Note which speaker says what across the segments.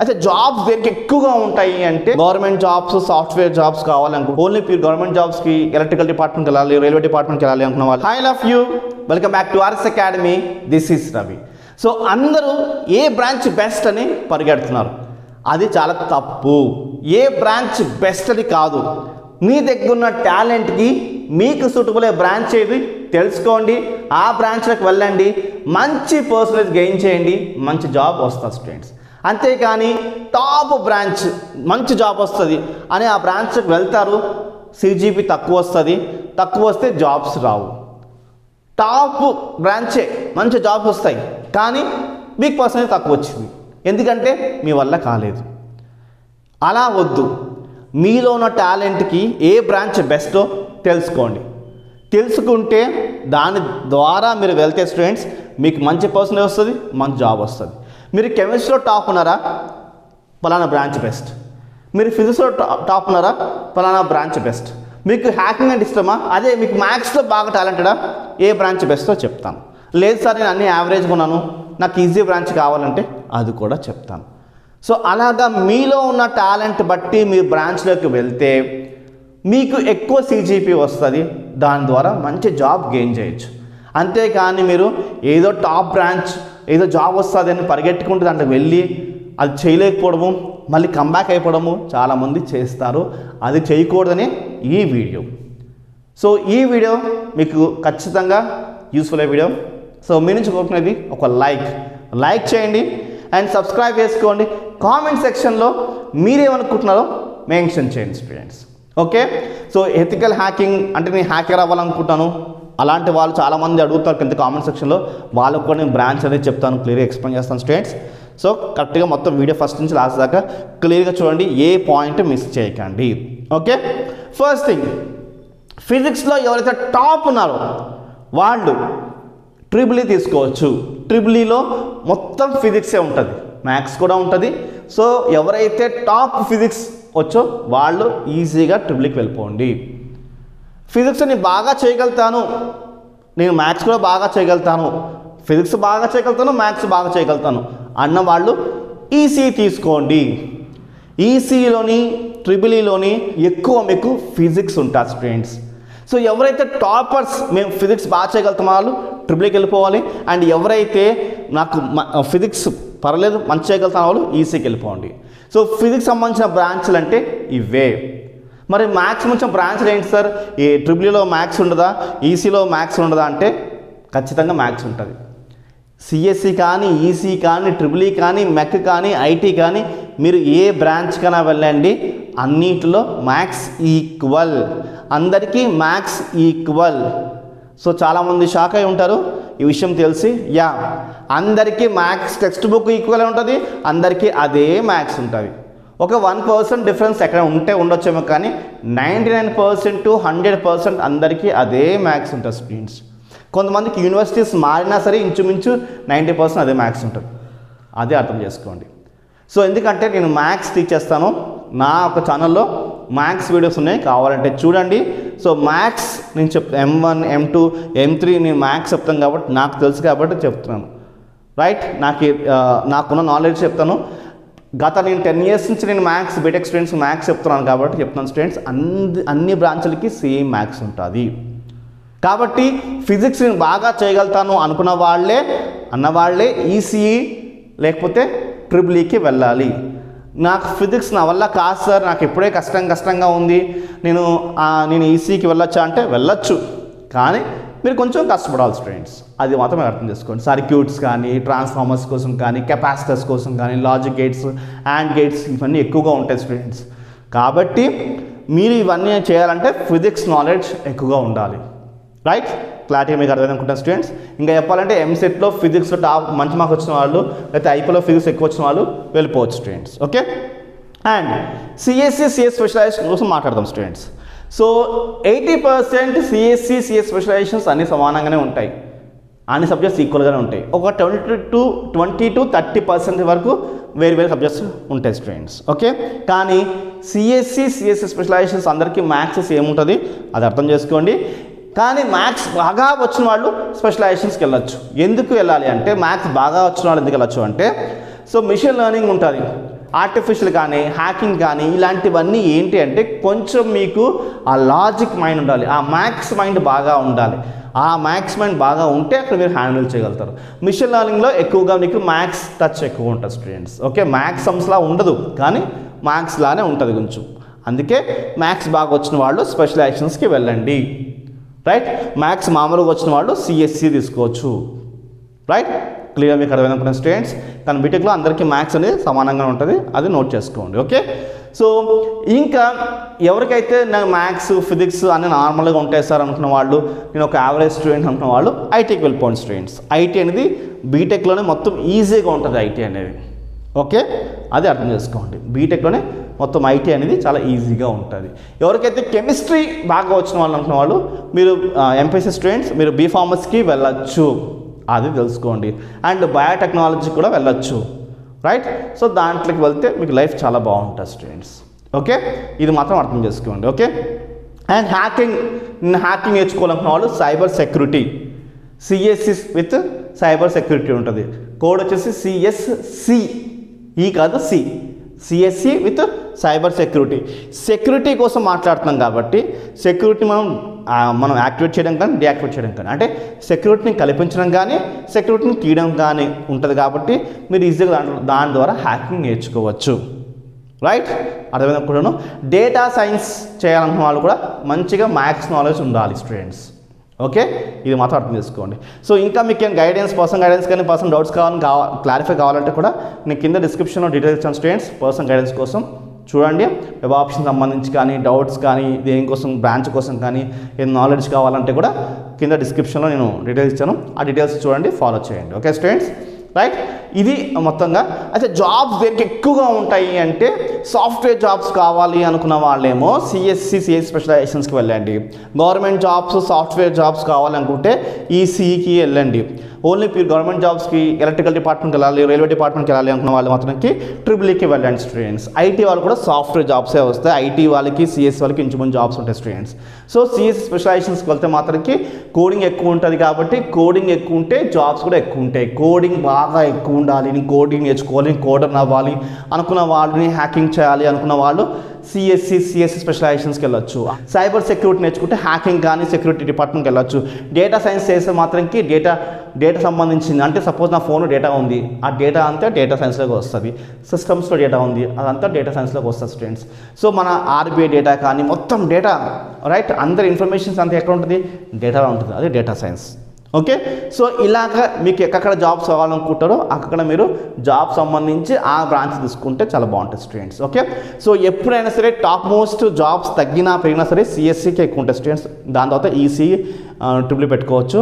Speaker 1: అయితే జాబ్స్ దేనికి ఎక్కువగా ఉంటాయి అంటే గవర్నమెంట్ జాబ్స్, సాఫ్ట్వేర్ జాబ్స్ కావాలనుకో ఓన్లీ ప్యూర్ గవర్నమెంట్ జాబ్స్కి ఎలక్ట్రికల్ డిపార్ట్మెంట్కి వెళ్ళాలి, రైల్వే డిపార్ట్మెంట్కి వెళ్ళాలి అనుకున్న వాళ్ళు, I love you, welcome back to RS academy, this is Ravi. So అందరూ ఏ బ్రాంచ్ బెస్ట్ అని పరిగెడుతున్నారు, అది చాలా తప్పు. ఏ బ్రాంచ్ బెస్ట్ అని కాదు, మీ దగ్గర ఉన్న టాలెంట్కి మీకు సూటబుల్ అయ్యే బ్రాంచ్ ఏది తెలుసుకోండి, ఆ బ్రాంచ్లకు వెళ్ళండి, మంచి పర్సంటేజ్ గెయిన్ చేయండి, మంచి జాబ్ వస్తుంది స్టూడెంట్స్. అంతేకాని టాప్ బ్రాంచ్ మంచి జాబ్ వస్తుంది అని ఆ బ్రాంచ్కి వెళ్తారు, సిజిపి తక్కువ వస్తుంది, తక్కువ వస్తే జాబ్స్ రావు. టాప్ బ్రాంచే మంచి జాబ్స్ వస్తాయి కానీ మీకు పర్సంటేజ్ తక్కువ వచ్చింది, ఎందుకంటే మీ వల్ల కాలేదు. అలా వద్దు, మీలో ఉన్న టాలెంట్కి ఏ బ్రాంచ్ బెస్టో తెలుసుకోండి. తెలుసుకుంటే దాని ద్వారా మీరు వెళ్తే స్టూడెంట్స్ మీకు మంచి పర్సంటేజ్ వస్తుంది, మంచి జాబ్ వస్తుంది. మీరు కెమిస్ట్రీలో టాప్ ఉన్నారా, పలానా బ్రాంచ్ బెస్ట్. మీరు ఫిజిక్స్లో టాప్ ఉన్నారా, పలానా బ్రాంచ్ బెస్ట్. మీకు హ్యాకింగ్ అంటే ఇష్టమా, అదే మీకు మ్యాథ్స్లో బాగా టాలెంటెడా, ఏ బ్రాంచ్ బెస్టో చెప్తాను. లేదు సార్ నేను అన్ని యావరేజ్గా ఉన్నాను, నాకు ఈజీ బ్రాంచ్ కావాలంటే అది కూడా చెప్తాను. సో అలాగా మీలో ఉన్న టాలెంట్ బట్టి మీరు బ్రాంచ్లోకి వెళ్తే మీకు ఎక్కువ సిజిపి వస్తుంది, దాని ద్వారా మంచి జాబ్ గెయిన్ చేయొచ్చు. అంతేకాని మీరు ఏదో టాప్ బ్రాంచ్ ఏదో జాబ్ వస్తుంది అని పరిగెట్టుకుంటూ దాంట్లో వెళ్ళి అది చేయలేకపోవడము, మళ్ళీ కంబ్యాక్ అయిపోవడము చాలామంది చేస్తారు. అది చేయకూడదని ఈ వీడియో. సో ఈ వీడియో మీకు ఖచ్చితంగా యూస్ఫుల్ అయ్యే వీడియో. సో మీ నుంచి కోరుకునేది ఒక లైక్ చేయండి అండ్ సబ్స్క్రైబ్ చేసుకోండి. కామెంట్ సెక్షన్లో మీరేమనుకుంటున్నారో మెన్షన్ చేయండి students. Okay, so ethical hacking అంటే నేను హ్యాకర్ అవ్వాలనుకుంటాను, అలాంటి వాళ్ళు చాలామంది అడుగుతారు కింద కామెంట్ సెక్షన్లో, వాళ్ళకు కూడా నేను బ్రాంచ్ అనేది చెప్తాను, క్లియర్గా ఎక్స్ప్లెయిన్ చేస్తాను స్టూడెంట్స్. సో కరెక్ట్గా మొత్తం వీడియో ఫస్ట్ నుంచి లాస్ట్ దాకా క్లియర్గా చూడండి, ఏ పాయింట్ మిస్ చేయకండి. ఓకే, ఫస్ట్ థింగ్, ఫిజిక్స్లో ఎవరైతే టాప్ ఉన్నారో వాళ్ళు ట్రిపుల్ ఈ తీసుకోవచ్చు. ట్రిపుల్ ఈలో మొత్తం ఫిజిక్సే ఉంటుంది, మ్యాథ్స్ కూడా ఉంటుంది. సో ఎవరైతే టాప్ ఫిజిక్స్ వచ్చో వాళ్ళు ఈజీగా ట్రిపుల్ ఈకి వెళ్ళిపోండి. ఫిజిక్స్ నేను బాగా చేయగలుగుతాను, నేను మ్యాథ్స్ కూడా బాగా చేయగలుగుతాను, ఫిజిక్స్ బాగా చేయగలుగుతాను, మ్యాథ్స్ బాగా చేయగలుగుతాను అన్న వాళ్ళు ఈసీ తీసుకోండి. ఈసీలోని ట్రిపుల్ ఈలోని ఎక్కువ మీకు ఫిజిక్స్ ఉంటుంది స్టూడెంట్స్. సో ఎవరైతే టాపర్స్ మేము ఫిజిక్స్ బాగా చేయగలుగుతాం వాళ్ళు ట్రిపుల్ ఈకి వెళ్ళిపోవాలి. అండ్ ఎవరైతే నాకు ఫిజిక్స్ పర్లేదు మంచి చేయగలుగుతాం వాళ్ళు ఈసీకి వెళ్ళిపోండి. సో ఫిజిక్స్ సంబంధించిన బ్రాంచ్లు అంటే ఇవే. మరి మ్యాథ్స్ సంబంధించిన బ్రాంచ్లు ఏంటి సార్, ఈ ట్రిపుల్ ఈలో మ్యాథ్స్ ఉండదా, ఈసీలో మ్యాథ్స్ ఉండదా అంటే ఖచ్చితంగా మ్యాథ్స్ ఉంటుంది. సిఎస్సి కానీ, ఈసీ కానీ, ట్రిపుల్ ఈ కానీ, మెక్ కానీ, ఐటీ కానీ మీరు ఏ బ్రాంచ్ కన్నా వెళ్ళండి, అన్నిటిలో మ్యాథ్స్ ఈక్వల్, అందరికీ మ్యాథ్స్ ఈక్వల్. సో చాలామంది షాక్ అయి ఉంటారు ఈ విషయం తెలిసి. యా, అందరికీ మ్యాథ్స్ టెక్స్ట్ బుక్ ఈక్వల్ ఉంటుంది, అందరికీ అదే మ్యాథ్స్ ఉంటుంది. ఒక 1% డిఫరెన్స్ ఎక్కడ ఉండొచ్చేమో కానీ 99% to 100% అందరికీ అదే మ్యాథ్స్ ఉంటుంది స్టూడెంట్స్. కొంతమందికి యూనివర్సిటీస్ మారినా సరే ఇంచుమించు 90% అదే మ్యాథ్స్ ఉంటుంది, అదే అర్థం చేసుకోండి. సో ఎందుకంటే నేను మ్యాథ్స్ టీచ్ చేస్తాను, నా ఒక ఛానల్లో మ్యాథ్స్ వీడియోస్ ఉన్నాయి, కావాలంటే చూడండి. సో మ్యాథ్స్ నేను M1, M2, M3 నేను మ్యాథ్స్ చెప్తాను కాబట్టి నాకు తెలుసు కాబట్టి చెప్తున్నాను, రైట్. నాకున్న నాలెడ్జ్ చెప్తాను. గత నేను 10 years నుంచి నేను మ్యాథ్స్ బీటెక్ స్టూడెంట్స్ మ్యాథ్స్ చెప్తున్నాను కాబట్టి చెప్తున్నాను స్టూడెంట్స్, అన్ని బ్రాంచ్లకి సేమ్ మ్యాథ్స్ ఉంటుంది. కాబట్టి ఫిజిక్స్ నేను బాగా చేయగలుగుతాను అనుకున్న వాళ్ళే ఈసీఈ లేకపోతే ట్రిపుల్ ఈకి వెళ్ళాలి. నాకు ఫిజిక్స్ నా వల్ల కాదు సార్, నాకు ఎప్పుడే కష్టంగా ఉంది, నేను ఈసీకి వెళ్ళొచ్చా అంటే వెళ్ళొచ్చు, కానీ మీరు కొంచెం కష్టపడాలి స్టూడెంట్స్, అది మాత్రం అర్థం చేసుకోండి. సర్క్యూట్స్ కానీ, ట్రాన్స్ఫార్మర్స్ కోసం కానీ, కెపాసిటర్స్ కోసం కానీ, లాజిక్ గేట్స్, యాండ్ గేట్స్ ఇవన్నీ ఎక్కువగా ఉంటాయి స్టూడెంట్స్. కాబట్టి మీరు ఇవన్నీ చేయాలంటే ఫిజిక్స్ నాలెడ్జ్ ఎక్కువగా ఉండాలి, రైట్. క్లారిటీ మీకు అర్థమైంది అనుకుంటాను స్టూడెంట్స్. ఇంకా చెప్పాలంటే ఎంసెట్లో ఫిజిక్స్లో టాప్ మంచి మార్క్స్ వచ్చిన వాళ్ళు, లేకపోతే ఐపీలో ఫిజిక్స్ ఎక్కువ వచ్చిన వాళ్ళు వెళ్ళిపోవచ్చు students. Okay, and CSC CS specialization కోసం మాట్లాడదాం students. So 80% CSC CS specializations అన్ని సమానంగానే ఉంటాయి, అన్ని సబ్జెక్ట్స్ ఈక్వల్గానే ఉంటాయి. ఒక 20 to 30% వరకు వేరు సబ్జెక్ట్స్ ఉంటాయి స్టూడెంట్స్. ఓకే, కానీ సిఎస్సి సిఎస్సి స్పెషలైజేషన్స్ అందరికీ మ్యాథ్స్ సేమ్ ఉంటుంది, అది అర్థం చేసుకోండి. కానీ మ్యాథ్స్ బాగా వచ్చిన వాళ్ళు స్పెషలైజేషన్స్కి వెళ్ళొచ్చు. ఎందుకు వెళ్ళాలి అంటే మ్యాథ్స్ బాగా వచ్చిన వాళ్ళు ఎందుకు వెళ్ళొచ్చు అంటే, సో మిషన్ లెర్నింగ్ ఉంటుంది, ఆర్టిఫిషియల్ కానీ హ్యాకింగ్ కానీ ఇలాంటివన్నీ ఏంటి అంటే కొంచెం మీకు ఆ లాజిక్ మైండ్ ఉండాలి, ఆ మ్యాథ్స్ మైండ్ బాగా ఉండాలి. ఆ మ్యాథ్స్ మైండ్ బాగా ఉంటే అక్కడ మీరు హ్యాండిల్ చేయగలుగుతారు. మిషన్ లెర్నింగ్లో ఎక్కువగా మీకు మ్యాథ్స్ టచ్ ఎక్కువ ఉంటుంది స్టూడెంట్స్. ఓకే, మ్యాథ్స్ సమ్స్లా ఉండదు కానీ మ్యాథ్స్ లానే ఉంటుంది కొంచెం. అందుకే మ్యాథ్స్ బాగా వచ్చిన వాళ్ళు స్పెషలైజేషన్స్కి వెళ్ళండి. రైట్, మ్యాథ్స్ మామూలుగా వచ్చిన వాళ్ళు సిఎస్సి తీసుకోవచ్చు. రైట్, క్లియర్ మీకు అర్థమైందనుకున్న స్టూడెంట్స్. కానీ బీటెక్లో అందరికీ మ్యాథ్స్ అనేది సమానంగా ఉంటుంది, అది నోట్ చేసుకోండి. ఓకే, సో ఇంకా ఎవరికైతే నాకు మ్యాథ్స్ ఫిజిక్స్ అన్నీ నార్మల్గా ఉంటాయి సార్ అనుకున్న వాళ్ళు, నేను ఒక యావరేజ్ స్టూడెంట్ అనుకున్న వాళ్ళు ఐటీకి వెళ్ళిపోండి స్టూడెంట్స్. ఐటీ అనేది బీటెక్లోనే మొత్తం ఈజీగా ఉంటుంది ఐటీ అనేది. ఓకే, అది అర్థం చేసుకోండి. బీటెక్లోనే మొత్తం ఐటీ అనేది చాలా ఈజీగా ఉంటుంది. ఎవరికైతే కెమిస్ట్రీ బాగా వచ్చిన వాళ్ళు అనుకున్న వాళ్ళు మీరు ఎంపీసీ స్టూడెంట్స్ మీరు బీఫార్మసీకి వెళ్ళచ్చు, అది తెలుసుకోండి. అండ్ బయోటెక్నాలజీ కూడా వెళ్ళచ్చు. రైట్, సో దాంట్లోకి వెళ్తే మీకు లైఫ్ చాలా బాగుంటుంది స్టూడెంట్స్. ఓకే, ఇది మాత్రం అర్థం చేసుకోండి. ఓకే, అండ్ హ్యాకింగ్ నేర్చుకోవాలనుకున్న వాళ్ళు cyber security, CSC with cyber security ఉంటుంది. కోడ్ వచ్చేసి సిఎస్సి, ఈ కాదు C, CSC with cyber security. Security కోసం మాట్లాడుతున్నాం కాబట్టి సెక్యూరిటీ మనం యాక్టివేట్ చేయడం కానీ డియాక్టివేట్ చేయడం కానీ, అంటే సెక్యూరిటీని కల్పించడం కానీ సెక్యూరిటీని తీయడం కానీ ఉంటుంది. కాబట్టి మీరు ఈజీగా దాని ద్వారా హ్యాకింగ్ నేర్చుకోవచ్చు. రైట్, అర్థమైనప్పుడు డేటా సైన్స్ చేయాలనుకున్న వాళ్ళు కూడా మంచిగా మ్యాథ్స్ నాలెడ్జ్ ఉండాలి స్టూడెంట్స్. ఓకే, ఇది మాత్రం అర్థం చేసుకోండి. సో ఇంకా మీకు ఏం పర్సనల్ గైడెన్స్ కానీ పర్సనల్ డౌట్స్ క్లారిఫై కావాలంటే కూడా నేను కింద డిస్క్రిప్షన్లో డీటెయిల్స్ ఇచ్చాను స్టూడెంట్స్. పర్సనల్ గైడెన్స్ కోసం చూడండి, వెబ్ ఆప్షన్ సంబంధించి కానీ డౌట్స్ కానీ దేనికోసం బ్రాంచ్ కోసం కానీ ఏం నాలెడ్జ్ కావాలంటే కూడా కింద డిస్క్రిప్షన్లో నేను డీటెయిల్స్ ఇచ్చాను, ఆ డీటెయిల్స్ చూడండి, ఫాలో చేయండి. ఓకే స్టూడెంట్స్, రైట్, ఇది మొత్తంగా. అయితే జాబ్స్ దేనికి ఎక్కువగా ఉంటాయి అంటే సాఫ్ట్వేర్ జాబ్స్ కావాలి అనుకున్న వాళ్ళేమో సిఎస్సి స్పెషలైజేషన్స్కి వెళ్ళండి. గవర్నమెంట్ జాబ్స్ సాఫ్ట్వేర్ జాబ్స్ కావాలనుకుంటే ఈసీఈకి వెళ్ళండి. ఓన్లీ ప్యూర్ గవర్నమెంట్ జాబ్స్కి ఎలక్ట్రికల్ డిపార్ట్మెంట్కి వెళ్ళాలి, రైల్వే డిపార్ట్మెంట్కి వెళ్ళాలి అనుకున్న వాళ్ళు మాత్రానికి ట్రిపుల్ఈకి వెళ్ళండి స్టూడెంట్స్. ఐటీ వాళ్ళు కూడా సాఫ్ట్వేర్ జాబ్సే వస్తాయి. ఐటీ వాళ్ళకి సిఎస్సి వాళ్ళకి ఇంచుమించు జాబ్స్ ఉంటాయి స్టూడెంట్స్. సో సిఎస్సి స్పెషలైజేషన్స్కి వెళ్తే మాత్రానికి కోడింగ్ ఎక్కువ ఉంటుంది కాబట్టి కోడింగ్ ఎక్కువ ఉంటే జాబ్స్ కూడా ఎక్కువ ఉంటాయి. కోడింగ్ బాగా ఎక్కువ ఉండాలి, నేను కోడింగ్ నేర్చుకోవాలి, కోడర్ అవ్వాలి అనుకున్న వాళ్ళని, హ్యాకింగ్ చేయాలి అనుకున్న వాళ్ళు సిఎస్సి స్పెషలైజేషన్స్కి వెళ్ళొచ్చు. సైబర్ సెక్యూరిటీ నేర్చుకుంటే హ్యాకింగ్ కానీ సెక్యూరిటీ డిపార్ట్మెంట్కి వెళ్ళొచ్చు. డేటా సైన్స్ చేసే మాత్రంకి డేటా సంబంధించింది, అంటే సపోజ్ నా ఫోన్లో డేటా ఉంది, ఆ డేటా అంతా డేటా సైన్స్లోకి వస్తుంది. సిస్టమ్స్లో డేటా ఉంది, అదంతా డేటా సైన్స్లోకి వస్తుంది స్టూడెంట్స్. సో మన ఆర్బీఐ డేటా కానీ మొత్తం డేటా, రైట్, అందరి ఇన్ఫర్మేషన్స్ అంతా ఎక్కడ ఉంటుంది, డేటాలో ఉంటుంది, అది డేటా సైన్స్. ఓకే, సో ఇలాగ మీకు ఎక్కడ జాబ్స్ కావాలనుకుంటారో అక్కడ మీరు జాబ్ సంబంధించి ఆ బ్రాంచ్ తీసుకుంటే చాలా బాగుంటుంది స్టూడెంట్స్. ఓకే, సో ఎప్పుడైనా సరే టాప్ మోస్ట్ జాబ్స్ తగ్గినా పెరిగినా సరే సిఎస్సికి ఎక్కువ ఉంటాయి స్టూడెంట్స్. దాని తర్వాత ఈసీ ట్రిపుల్ పెట్టుకోవచ్చు.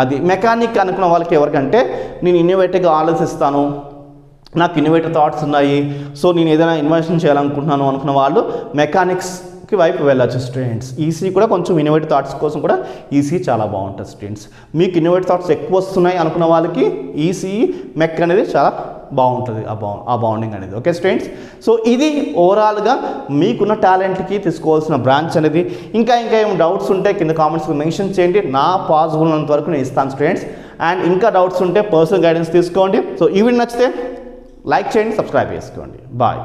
Speaker 1: అది మెకానిక్ అనుకున్న వాళ్ళకి ఎవరికంటే నేను ఇన్నోవేటివ్గా ఆలోచిస్తాను, నాకు ఇన్నోవేటివ్ థాట్స్ ఉన్నాయి, సో నేను ఏదైనా ఇన్వెన్షన్ చేయాలనుకుంటున్నాను అనుకున్న వాళ్ళు మెకానిక్స్కి వైపు వెళ్ళచ్చు స్టూడెంట్స్. ఈసీ కూడా కొంచెం ఇన్నోవేటివ్ థాట్స్ కోసం కూడా ఈసీ చాలా బాగుంటుంది స్టూడెంట్స్. మీకు ఇన్నోవేటివ్ థాట్స్ ఎక్కువ వస్తున్నాయి అనుకున్న వాళ్ళకి ఈసీ మెక్ అనేది చాలా బాగుంటుంది, ఆ బాండింగ్ అనేది. ఓకే స్టూడెంట్స్, సో ఇది ఓవరాల్గా మీకున్న టాలెంట్కి తీసుకోవాల్సిన బ్రాంచ్ అనేది. ఇంకా ఏం డౌట్స్ ఉంటే కింద కామెంట్స్లో మెన్షన్ చేయండి, నా పాసిబుల్ ఉన్నంత వరకు నేను ఇస్తాను స్టూడెంట్స్. అండ్ ఇంకా డౌట్స్ ఉంటే పర్సనల్ గైడెన్స్ తీసుకోండి. సో ఈ వీడియో నచ్చితే లైక్ చేయండి, సబ్స్క్రైబ్ చేసుకోండి. బాయ్.